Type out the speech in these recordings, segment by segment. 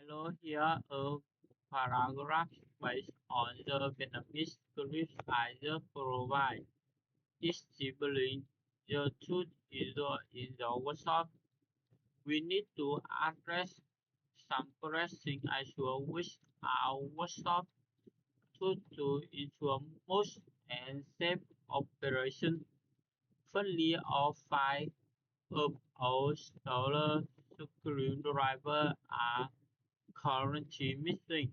Below here a paragraph based on the Vietnamese script I provide. Distributing the truth in the workshop, we need to address some pressing issues which our workshop to ensure most and safe operation. Firstly, all five of our solar screwdriver are currently missing,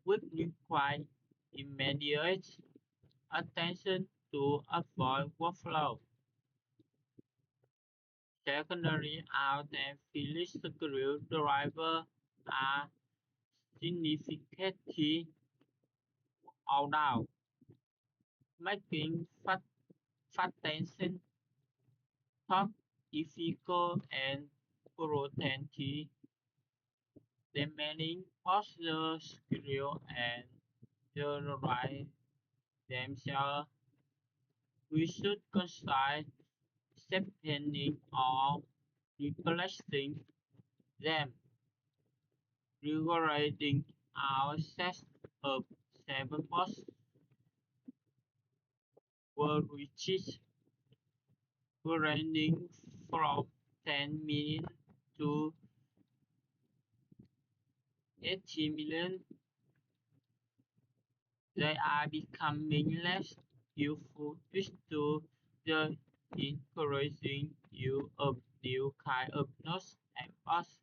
which require immediate attention to avoid workflow. Secondly, our and Phillips screwdriver are significantly out of making fastened top difficult and potentially demanding of the screw and the right themselves. We should consider separating or replacing them, regulating our set of seven posts were reached, ranging from 10 million to 80 million. They are becoming less useful due to the increasing use of new kind of nodes and paths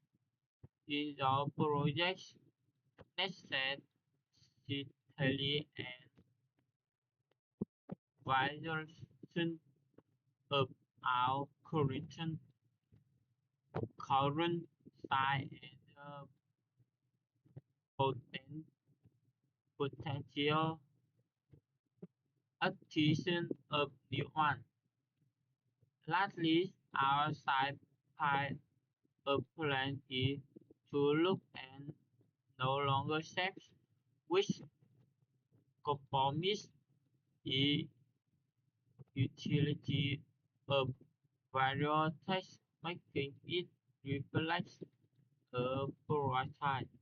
in the project's necessity and violation of our current style and potential acquisition of new one. Lastly, our side part of plan is to look and no longer accept which compromise is utility of various tests, making it reflect a prioritize.